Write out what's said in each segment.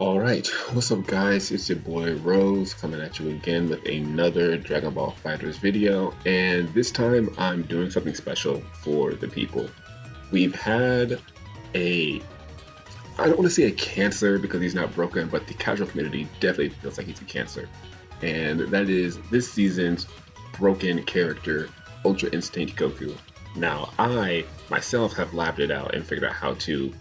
Alright, what's up guys? It's your boy Rose coming at you again with another Dragon Ball FighterZ video, and this time I'm doing something special for the people. We've had I don't want to say a cancer because he's not broken, but the casual community definitely feels like he's a cancer. And that is this season's broken character, Ultra Instinct Goku. Now, I myself have labbed it out and figured out how to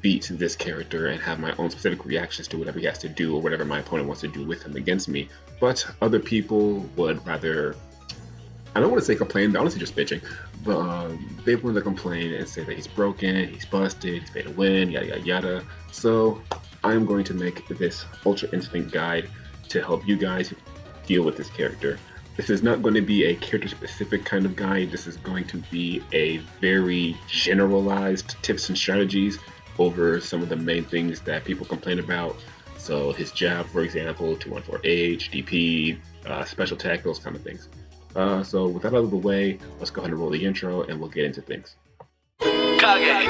beat this character and have my own specific reactions to whatever he has to do or whatever my opponent wants to do with him against me. But other people would rather, I don't want to say complain, but honestly just bitching, but they want to complain and say that he's broken, he's busted, he's made a win, yada yada yada. So I'm going to make this Ultra Instinct guide to help you guys deal with this character. This is not going to be a character-specific kind of guide. This is going to be a very generalized tips and strategies over some of the main things that people complain about. So his jab, for example, 214H, DP, special attack, those kind of things. So with that out of the way, let's go ahead and roll the intro and we'll get into things. Kage,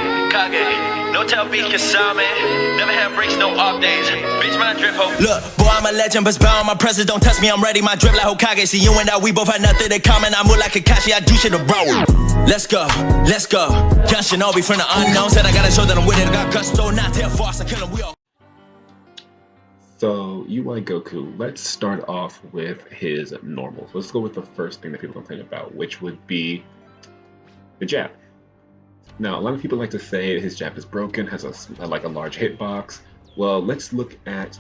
no tell beat Kasame, never have breaks, no off days. Bitch, my drip ho. Look, boy, I'm a legend, but bound my presence. Don't test me, I'm ready. My drip like Hokage. See you and I, we both had nothing in common. I move like Kakashi, I do shit to bro. Let's go, let's go. Young Shinobi from the unknown. Said I gotta show that I'm with it. I got gusto, not their force. I kill him, we all. So UI Goku, let's start off with his normals. Let's go with the first thing that people complain about, which would be the jab. Now, a lot of people like to say his jab is broken, has a large hitbox. Well, let's look at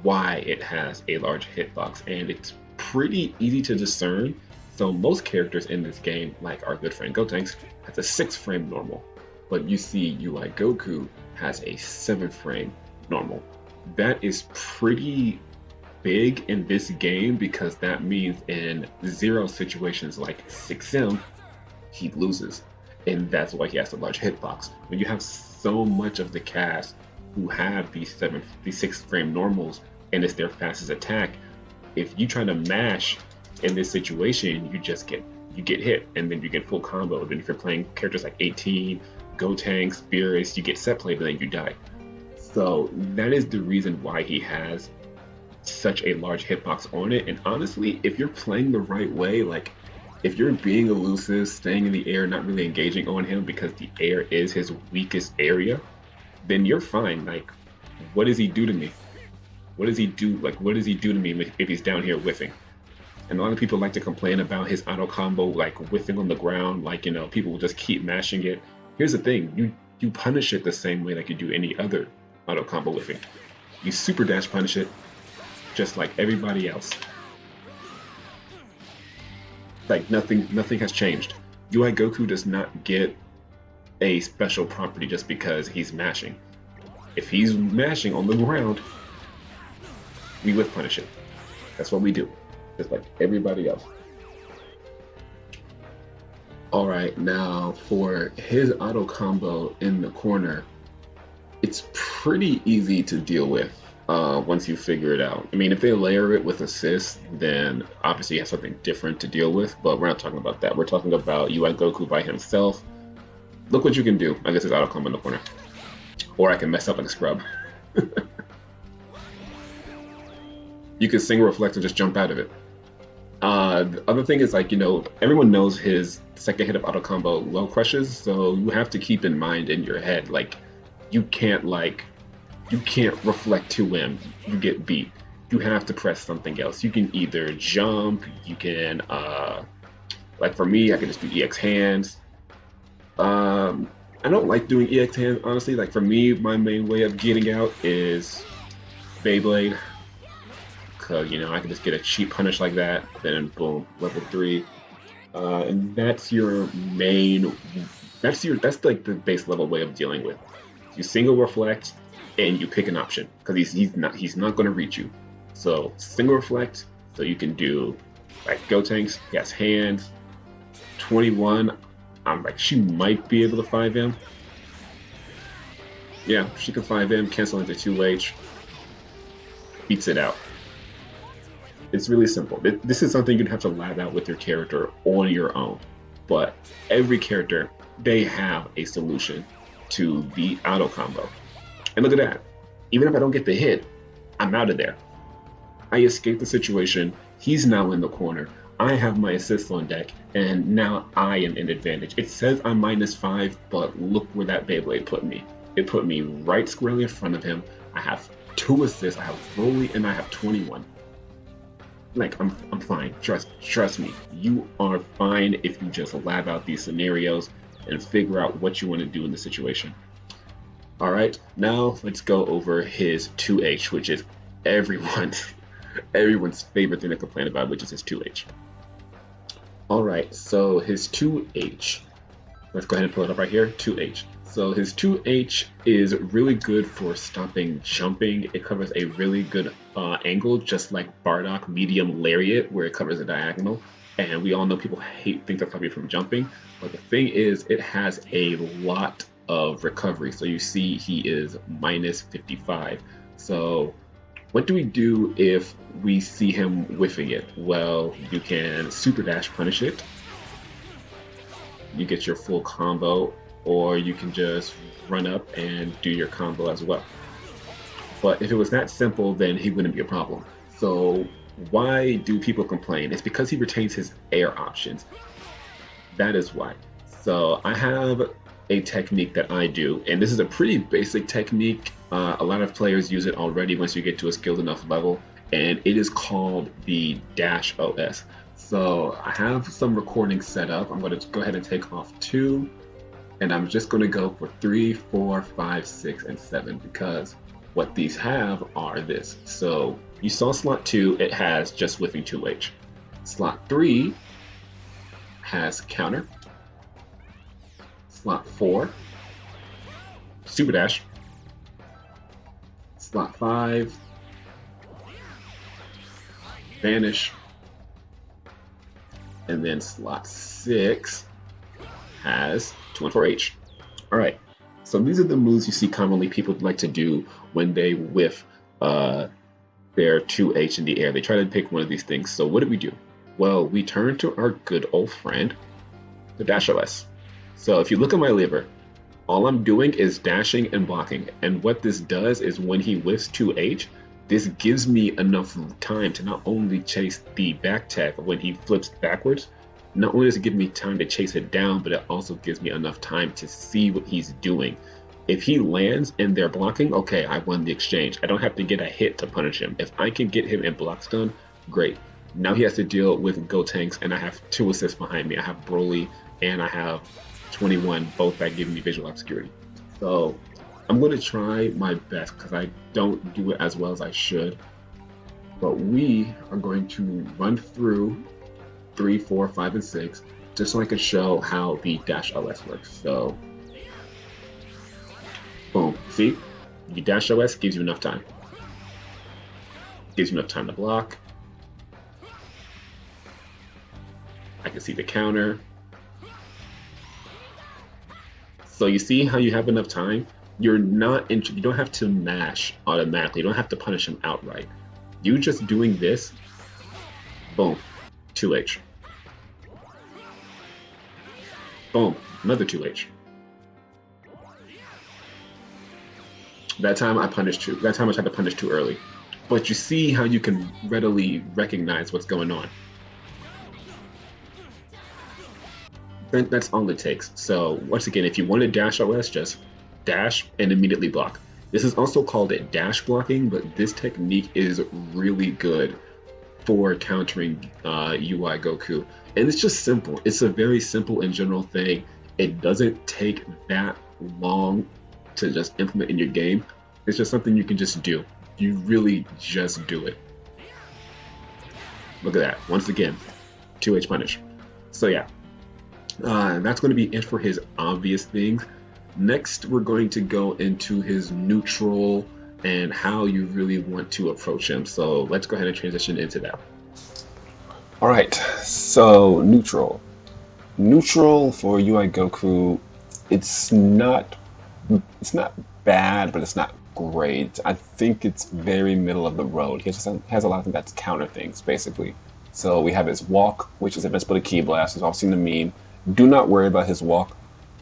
why it has a large hitbox, and it's pretty easy to discern. So most characters in this game, like our good friend Gotenks, has a 6-frame normal, but you see UI Goku has a 7-frame normal. That is pretty big in this game because that means in zero situations like 6M, he loses. And that's why he has a large hitbox. When you have so much of the cast who have these 6-frame normals and it's their fastest attack, if you try to mash in this situation, you get hit and then you get full combo. Then if you're playing characters like 18, Gotenks, Beerus, you get set play, but then you die. So that is the reason why he has such a large hitbox on it. And honestly, if you're playing the right way, like if you're being elusive, staying in the air, not really engaging on him because the air is his weakest area, then you're fine. Like, what does he do to me? What does he do? Like, what does he do to me if he's down here whiffing? And a lot of people like to complain about his auto combo, like whiffing on the ground, like, you know, people will just keep mashing it. Here's the thing, you punish it the same way like you do any other auto combo whiffing. You super dash punish it, just like everybody else. Like nothing has changed. UI Goku does not get a special property just because he's mashing. If he's mashing on the ground, we whiff punish it. That's what we do, just like everybody else. Alright, now for his auto combo in the corner, it's pretty easy to deal with once you figure it out. I mean, if they layer it with assists, then obviously you have something different to deal with, but we're not talking about that. We're talking about UI Goku by himself. Look what you can do. I guess it's auto combo in the corner. Or I can mess up like a scrub. You can single reflect and just jump out of it. The other thing is, like, you know, everyone knows his second hit of auto combo low crushes, so you have to keep in mind in your head, like, you can't reflect 2M, you get beat. You have to press something else. You can either jump, you can, like for me, I can just do EX hands. I don't like doing EX hands, honestly. Like for me, my main way of getting out is Beyblade. Cause, you know, I can just get a cheap punish like that, then boom, level 3. And that's your main, that's like the base level way of dealing with. You single reflect and you pick an option because he's not going to reach you. So single reflect, so you can do like Gotenks, he has hands. 21, I'm like, she might be able to 5M. Yeah, she can 5M, cancel into 2H, beats it out. It's really simple. This is something you'd have to lab out with your character on your own. But every character, they have a solution to the auto combo. And look at that. Even if I don't get the hit, I'm out of there. I escape the situation. He's now in the corner. I have my assist on deck, and now I am in advantage. It says I'm -5, but look where that Beyblade put me. It put me right squarely in front of him. I have 2 assists. I have Broly, and I have 21. Like, I'm fine. Trust me. You are fine if you just lab out these scenarios and figure out what you want to do in the situation. All right, now let's go over his 2H, which is everyone's favorite thing to complain about, which is his 2H. All right, so his 2H, let's go ahead and pull it up right here, 2H. So his 2H is really good for stopping jumping. It covers a really good angle, just like Bardock Medium Lariat, where it covers a diagonal. And we all know people hate things that stop you from jumping. But the thing is, it has a lot of recovery. So you see he is -55. So what do we do if we see him whiffing it? Well, you can super dash punish it. You get your full combo, or you can just run up and do your combo as well. But if it was that simple, then he wouldn't be a problem. So why do people complain? It's because he retains his air options. That is why. So I have a technique that I do, and this is a pretty basic technique. A lot of players use it already once you get to a skilled enough level, and it is called the dash OS. So I have some recordings set up. I'm going to go ahead and take off 2, and I'm just going to go for 3, 4, 5, 6, and 7, because what these have are this. So you saw slot 2, it has just whiffing 2H. Slot 3 has counter. Slot 4, super dash. Slot 5, vanish. And then slot 6 has 2 and 4H. All right, so these are the moves you see commonly people like to do when they whiff their 2H in the air. They try to pick one of these things. So what did we do? Well, we turn to our good old friend, the dash OS. So if you look at my lever, all I'm doing is dashing and blocking. And what this does is when he whiffs 2H, this gives me enough time to not only chase the back tech when he flips backwards, not only does it give me time to chase it down, but it also gives me enough time to see what he's doing. If he lands and they're blocking, okay, I won the exchange. I don't have to get a hit to punish him. If I can get him in block stun, great. Now he has to deal with Gotenks, and I have 2 assists behind me. I have Broly and I have 21, both that give me visual obscurity. So I'm going to try my best because I don't do it as well as I should. But we are going to run through 3, 4, 5, and 6 just so I can show how the dash OS works. So, boom. See? The dash OS gives you enough time. Gives you enough time to block. I can see the counter. So you see how you have enough time? You don't have to mash automatically. You don't have to punish him outright. You just doing this, boom, 2H. Boom, another 2H. That time I punished too. That time I tried to punish too early. But you see how you can readily recognize what's going on. That's all it takes. So once again, if you want to dash OS, just dash and immediately block. This is also called dash blocking, but this technique is really good for countering UI Goku. And it's just simple. It's a very simple and general thing. It doesn't take that long to just implement in your game. It's just something you can just do. You really just do it. Look at that. Once again, 2H punish. So yeah. That's going to be it for his obvious things. Next, we're going to go into his neutral and how you really want to approach him. So let's go ahead and transition into that. All right, so neutral. Neutral for UI Goku, it's not bad, but it's not great. I think it's very middle of the road. He just has a lot of things that's counter things, basically. So we have his walk, which is invincible to Ki Blast. We've all seen the meme. Do not worry about his walk.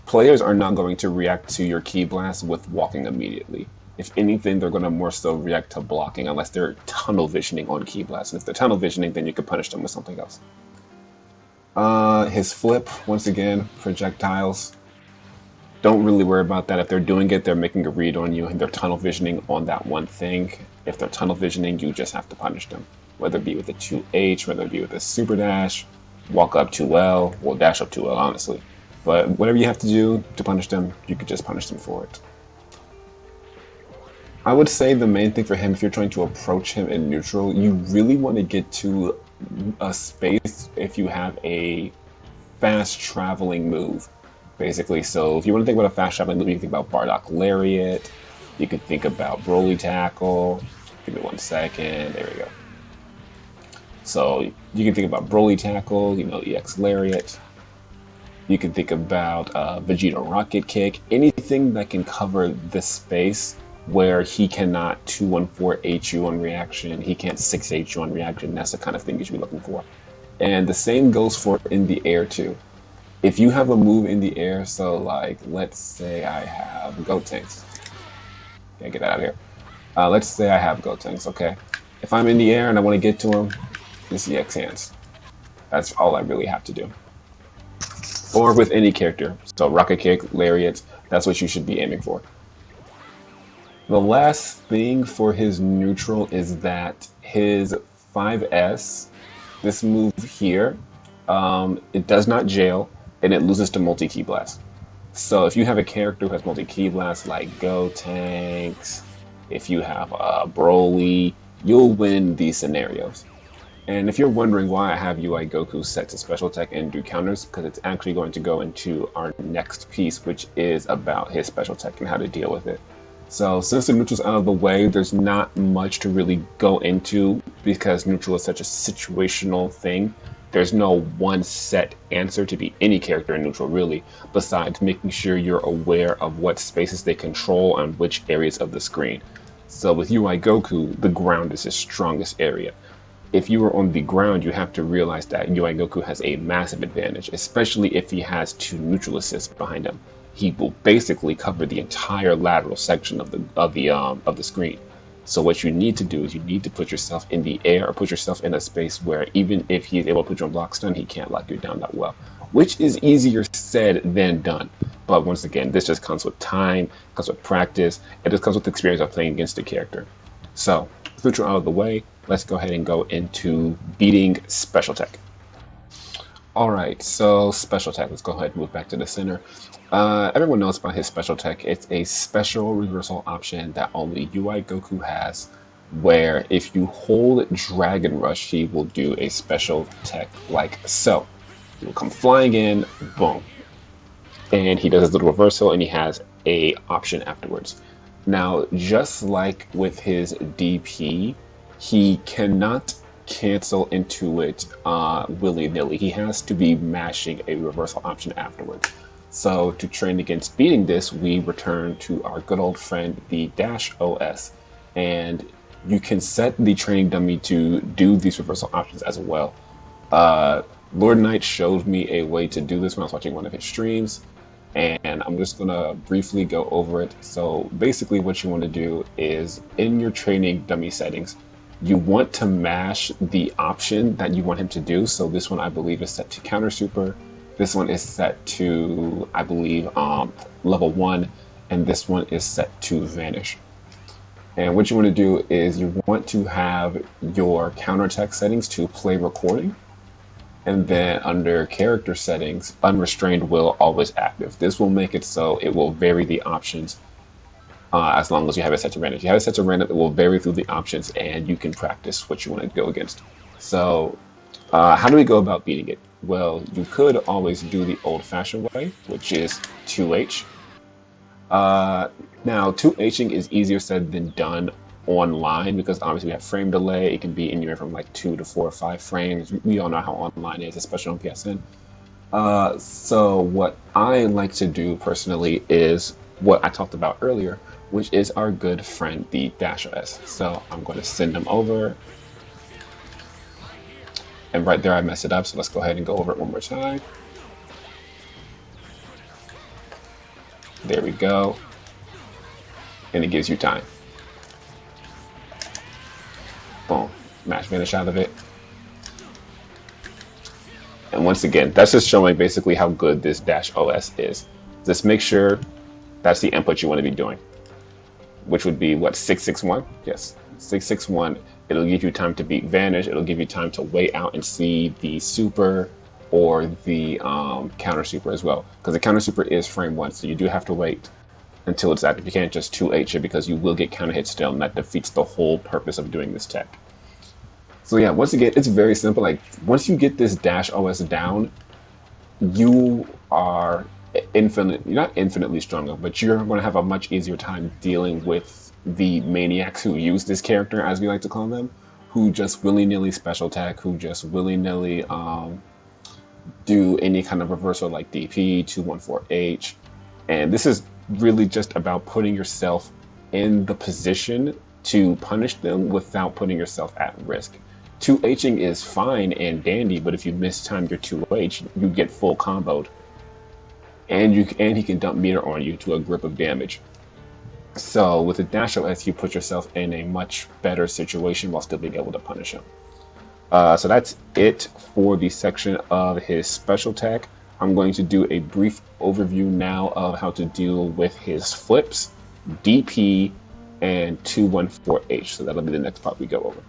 Players are not going to react to your Ki Blast with walking immediately. If anything, they're going to more so react to blocking unless they're tunnel visioning on Key Blast. And if they're tunnel visioning, then you can punish them with something else. His flip, once again, projectiles. Don't really worry about that. If they're doing it, they're making a read on you and they're tunnel visioning on that one thing. If they're tunnel visioning, you just have to punish them. Whether it be with a 2H, whether it be with a super dash, walk up 2L, well, dash up 2L, honestly. But whatever you have to do to punish them, you could just punish them for it. I would say the main thing for him, if you're trying to approach him in neutral, you really want to get to a space if you have a fast traveling move, basically. So if you want to think about a fast traveling move, you can think about Bardock Lariat, you could think about Broly Tackle. Give me 1 second, there we go. So you can think about Broly Tackle, EX Lariat. You can think about Vegeta Rocket Kick, anything that can cover this space where he cannot 214H you on reaction, he can't 6H you on reaction. That's the kind of thing you should be looking for. And the same goes for in the air too. If you have a move in the air, so like, let's say I have Gotenks. Yeah, get out of here. Let's say I have Gotenks, okay? If I'm in the air and I want to get to him, just EX hands. That's all I really have to do. Or with any character. So Rocket Kick, Lariats, that's what you should be aiming for. The last thing for his neutral is that his 5S, this move here, it does not jail and it loses to multi-Key Blast. So if you have a character who has multi-Key Blast like Gotenks, if you have Broly, you'll win these scenarios. And if you're wondering why I have UI Goku set to special attack and do counters, because it's actually going to go into our next piece, which is about his special attack and how to deal with it. So since the neutral's out of the way, there's not much to really go into because neutral is such a situational thing. There's no one set answer to be any character in neutral really, besides making sure you're aware of what spaces they control and which areas of the screen. So with UI Goku, the ground is his strongest area. If you are on the ground, you have to realize that UI Goku has a massive advantage, especially if he has 2 neutral assists behind him. He will basically cover the entire lateral section of the screen. So what you need to do is you need to put yourself in the air or put yourself in a space where even if he is able to put you on block stun, he can't lock you down that well, which is easier said than done. But once again, this just comes with time, comes with practice, it just comes with experience of playing against the character. So, neutral out of the way, let's go ahead and go into beating special tech. Alright, so special tech, let's go ahead and move back to the center. Everyone knows about his special tech. It's a special reversal option that only UI Goku has, where if you hold Dragon Rush, he will do a special tech like so. He will come flying in, boom. And he does his little reversal and he has a option afterwards. Now, just like with his DP, he cannot cancel into it willy-nilly. He has to be mashing a reversal option afterwards. So to train against beating this, we return to our good old friend, the Dash OS. And you can set the training dummy to do these reversal options as well. Lord Knight showed me a way to do this when I was watching one of his streams. And I'm just gonna briefly go over it. So basically what you want to do is in your training dummy settings, you want to mash the option that you want him to do. So this one I believe is set to counter super. This one is set to, I believe, level 1, and this one is set to vanish. And what you want to do is you want to have your counterattack settings to play recording, and then under character settings, unrestrained will always active. This will make it so it will vary the options as long as you have it set to random. If you have it set to random, it will vary through the options and you can practice what you want to go against. So how do we go about beating it? Well, you could always do the old-fashioned way, which is 2H. Now, 2Hing is easier said than done online because obviously we have frame delay. It can be anywhere from like 2 to 4 or 5 frames. We all know how online is, especially on PSN. So what I like to do personally is what I talked about earlier, which is our good friend, the Dash OS. So I'm going to send him over. And right there I messed it up, so let's go ahead and go over it one more time. There we go. and it gives you time. Boom, match finish out of it. And once again, that's just showing basically how good this dash OS is. Just make sure that's the input you want to be doing, which would be what, 661? Yes, 661. It'll give you time to beat Vanish. It'll give you time to wait out and see the super or the counter super as well, because the counter super is frame 1, so you do have to wait until it's active. You can't just 2H it because you will get counter hit still, and that defeats the whole purpose of doing this tech. So yeah, once again, it's very simple. Like, once you get this dash OS down, you are you're not infinitely stronger, but you're going to have a much easier time dealing with the maniacs who use this character, as we like to call them, who just willy-nilly special attack, who just willy-nilly do any kind of reversal like DP, 214H. And this is really just about putting yourself in the position to punish them without putting yourself at risk. 2Hing is fine and dandy, but if you mistime your 2H, you get full comboed. And he can dump meter on you to a grip of damage. So with the dash OS, you put yourself in a much better situation while still being able to punish him. So that's it for the section of his special tech. I'm going to do a brief overview now of how to deal with his flips, DP, and 214H. So that'll be the next part we go over.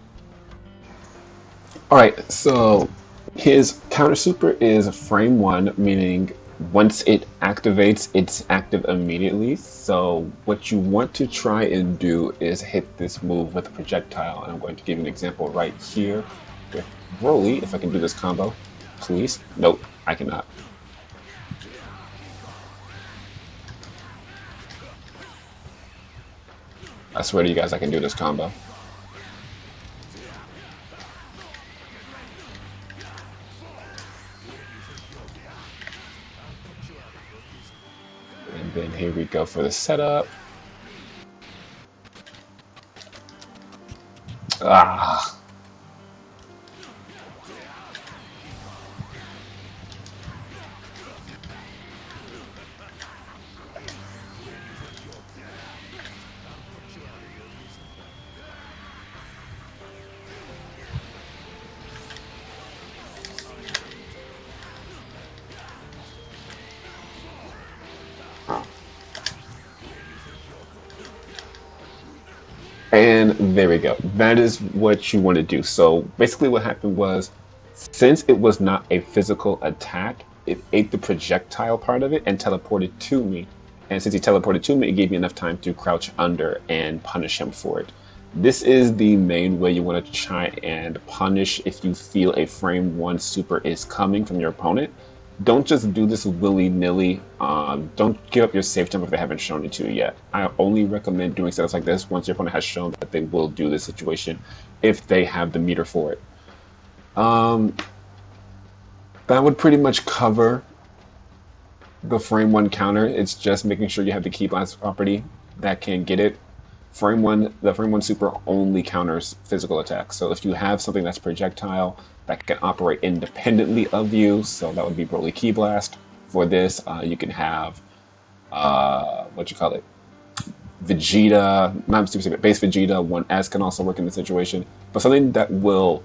Alright, so his counter super is frame 1, meaning once it activates, it's active immediately. So what you want to try and do is hit this move with a projectile. And I'm going to give you an example right here with Broly. If I can do this combo, please. Nope, I cannot. I swear to you guys, I can do this combo. And then here we go for the setup. Ah. And there we go. That is what you want to do. So basically what happened was, since it was not a physical attack, it ate the projectile part of it and teleported to me. And since he teleported to me, it gave me enough time to crouch under and punish him for it. This is the main way you want to try and punish if you feel a frame 1 super is coming from your opponent. Don't just do this willy-nilly. Don't give up your safe jump if they haven't shown it to you yet. I only recommend doing setups like this once your opponent has shown that they will do this situation if they have the meter for it. That would pretty much cover the frame 1 counter. It's just making sure you have the key blast property that can get it. The frame 1 super only counters physical attacks. So if you have something that's projectile that can operate independently of you, so that would be Broly Key Blast. For this, you can have Vegeta, not specific, base Vegeta. 1S can also work in this situation, but something that will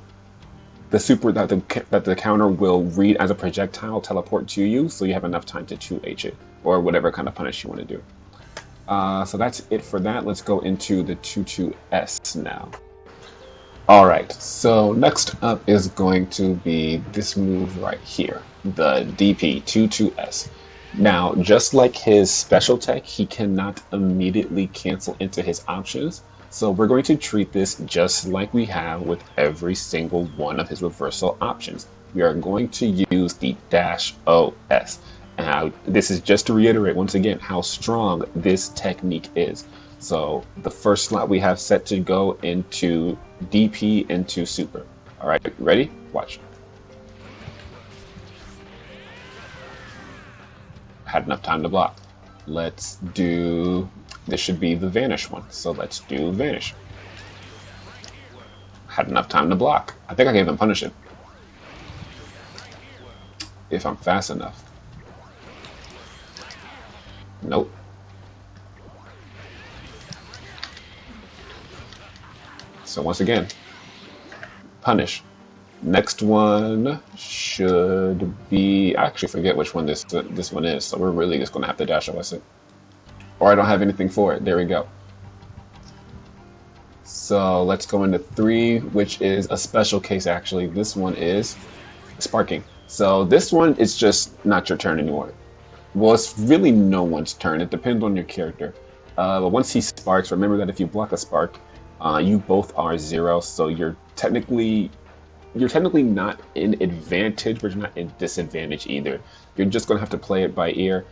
that the counter will read as a projectile, teleport to you, so you have enough time to 2H it or whatever kind of punish you want to do. So that's it for that. Let's go into the 22S now. Alright, so next up is going to be this move right here, the DP 22S. Now, just like his special tech, he cannot immediately cancel into his options. So we're going to treat this just like we have with every single one of his reversal options. We are going to use the dash OS. Now, this is just to reiterate once again how strong this technique is. So the first slot we have set to go into DP into super. All right, ready? Watch. Had enough time to block. Let's do, this should be the Vanish one. So let's do Vanish. Had enough time to block. I think I can even punish it if I'm fast enough. Nope. So once again, punish. Next one should be, I actually forget which one this one is, so we're really just going to have to dash OS it. Or I don't have anything for it. There we go. So let's go into 3, which is a special case actually. This one is sparking. So this one is just not your turn anymore. Well, it's really no one's turn. It depends on your character. But once he sparks, remember that if you block a spark, you both are 0, so you're technically not in advantage, but you're not in disadvantage either. You're just going to have to play it by ear.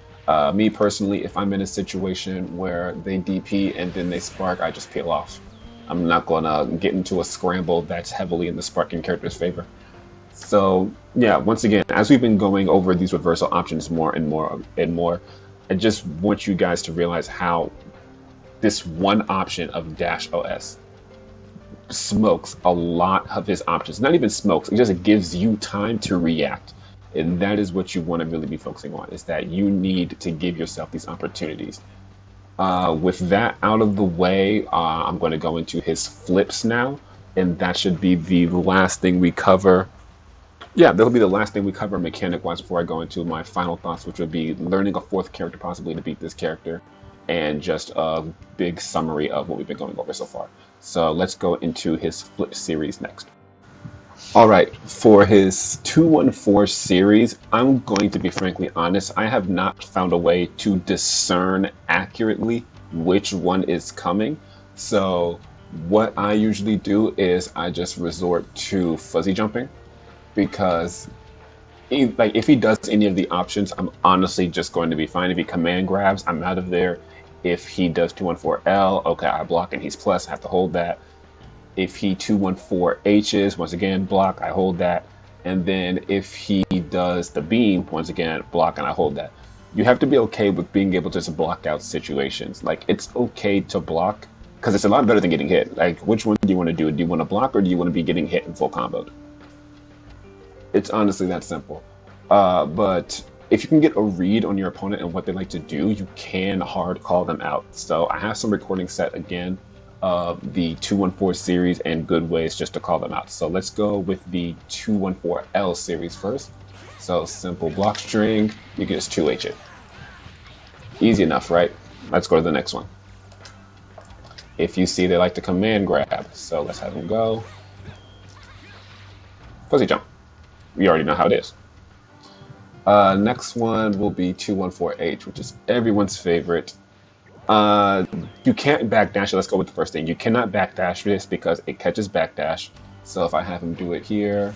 Me personally, if I'm in a situation where they DP and then they spark, I just peel off. I'm not going to get into a scramble that's heavily in the sparking character's favor. So yeah, once again, as we've been going over these reversal options more and more and more, I just want you guys to realize how this one option of Dash OS smokes a lot of his options. Not even smokes, it just gives you time to react. And that is what you want to really be focusing on, is that you need to give yourself these opportunities. With that out of the way, I'm going to go into his flips now, and that should be the last thing we cover. Yeah, that'll be the last thing we cover mechanic-wise before I go into my final thoughts, which would be learning a 4th character possibly to beat this character, and just a big summary of what we've been going over so far. So let's go into his flip series next. Alright, for his 214 series, I'm going to be frankly honest, I have not found a way to discern accurately which one is coming. So what I usually do is I just resort to fuzzy jumping, because if he does any of the options, I'm honestly just going to be fine. If he command grabs, I'm out of there. If he does 214L, okay, I block and he's plus, I have to hold that. If he 214H's, once again, block, I hold that. And then if he does the beam, once again, block and I hold that. You have to be okay with being able to just block out situations. Like, it's okay to block, because it's a lot better than getting hit. Like, which one do you want to do? Do you want to block, or do you want to be getting hit and full comboed? It's honestly that simple. But if you can get a read on your opponent and what they like to do, you can hard call them out. So I have some recordings set again of the 214 series and good ways just to call them out. So let's go with the 214L series first. So simple block string, you can just 2H it. Easy enough, right? Let's go to the next one. If you see they like to command grab, so let's have them go. Fuzzy jump. We already know how it is. Next one will be 214H, which is everyone's favorite. You can't backdash it. Let's go with the first thing. You cannot backdash this because it catches backdash. So if I have him do it here,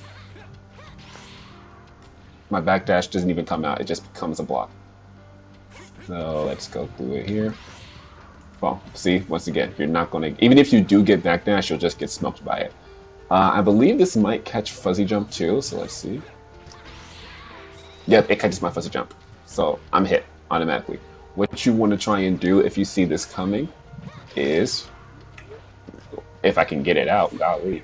my backdash doesn't even come out. It just becomes a block. So let's go through it here. Well, see, once again, you're not going to, even if you do get backdash, you'll just get smoked by it. I believe this might catch fuzzy jump too, so let's see. Yep, it catches my fuzzy jump. So I'm hit automatically. What you want to try and do if you see this coming is, if I can get it out, golly.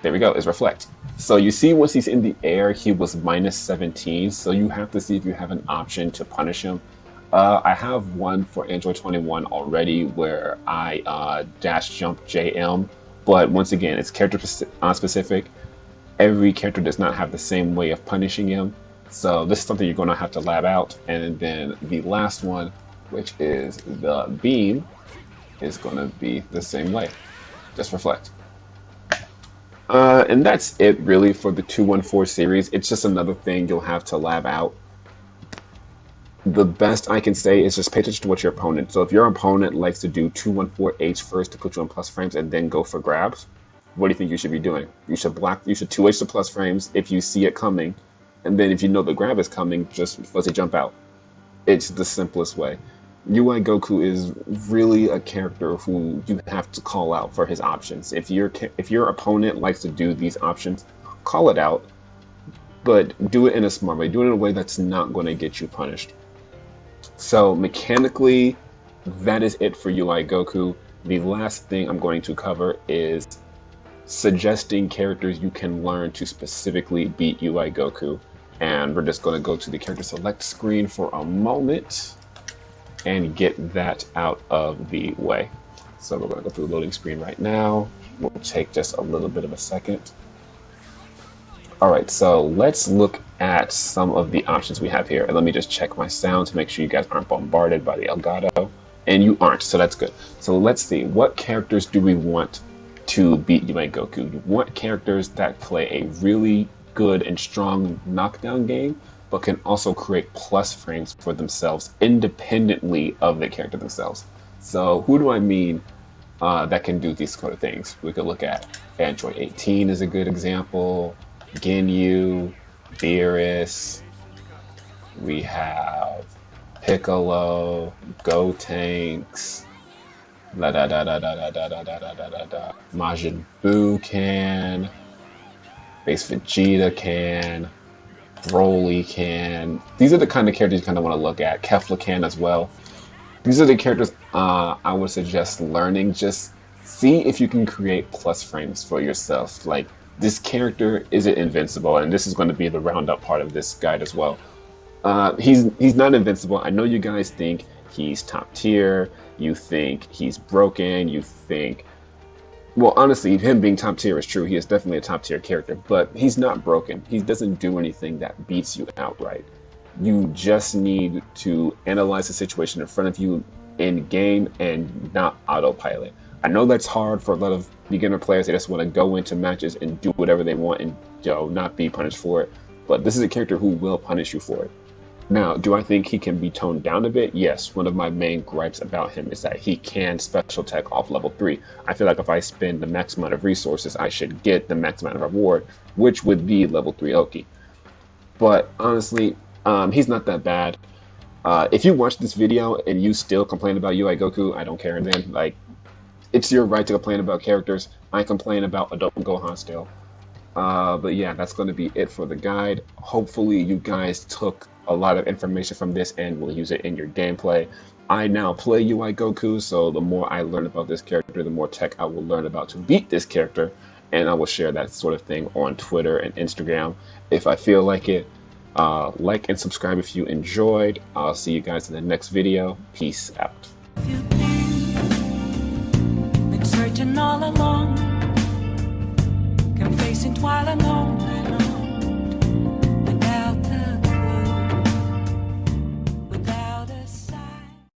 There we go, is reflect. So you see once he's in the air, he was minus 17, so you have to see if you have an option to punish him. I have one for Android 21 already where I dash jump JM, but once again, it's character specific. Every character does not have the same way of punishing him. So this is something you're going to have to lab out. And then the last one, which is the beam, is going to be the same way. Just reflect. And that's it really for the 214 series. It's just another thing you'll have to lab out. The best I can say is just pay attention to what your opponent. So if your opponent likes to do 214H first to put you on plus frames and then go for grabs, what do you think you should be doing? You should 2H the plus frames if you see it coming. And then if you know the grab is coming, just fuzzy jump out. It's the simplest way. UI Goku is really a character who you have to call out for his options. If your opponent likes to do these options, call it out, but do it in a smart way. Do it in a way that's not going to get you punished. So mechanically, that is it for UI Goku. The last thing I'm going to cover is suggesting characters you can learn to specifically beat UI Goku. And we're just going to go to the character select screen for a moment and get that out of the way. So we're going to go through the loading screen right now. We'll take just a little bit of a second. All right, so let's look at some of the options we have here. And let me just check my sound to make sure you guys aren't bombarded by the Elgato. And you aren't, so that's good. So let's see, what characters do we want to beat UI Goku? You want characters that play a really good and strong knockdown game, but can also create plus frames for themselves independently of the character themselves. So who do I mean that can do these sort of things? We could look at Android 18 is a good example, Ginyu, Beerus, we have Piccolo, Gotenks, Majin Buu can, Base Vegeta can, Broly can. These are the kind of characters you kind of want to look at. Kefla can as well. These are the characters I would suggest learning. Just see if you can create plus frames for yourself. Like, this character isn't invincible, and this is going to be the roundup part of this guide as well. He's not invincible. I know you guys think he's top tier. You think he's broken. You think, well, honestly, him being top tier is true. He is definitely a top tier character, but he's not broken. He doesn't do anything that beats you outright. You just need to analyze the situation in front of you in game and not autopilot. I know that's hard for a lot of beginner players. They just want to go into matches and do whatever they want and not be punished for it. But this is a character who will punish you for it. Now, do I think he can be toned down a bit? Yes. One of my main gripes about him is that he can special tech off level 3. I feel like if I spend the max amount of resources, I should get the max amount of reward, which would be level 3 Oki. But honestly, he's not that bad. If you watch this video and you still complain about UI Goku, I don't care. And then, like, it's your right to complain about characters. I complain about Adult Gohan still. But yeah, that's going to be it for the guide. Hopefully you guys took a lot of information from this and will use it in your gameplay. I now play UI Goku, so the more I learn about this character, the more tech I will learn about to beat this character, and I will share that sort of thing on Twitter and Instagram if I feel like it. Like and subscribe if you enjoyed. I'll see you guys in the next video. Peace out. Been searching all along, confessing while alone.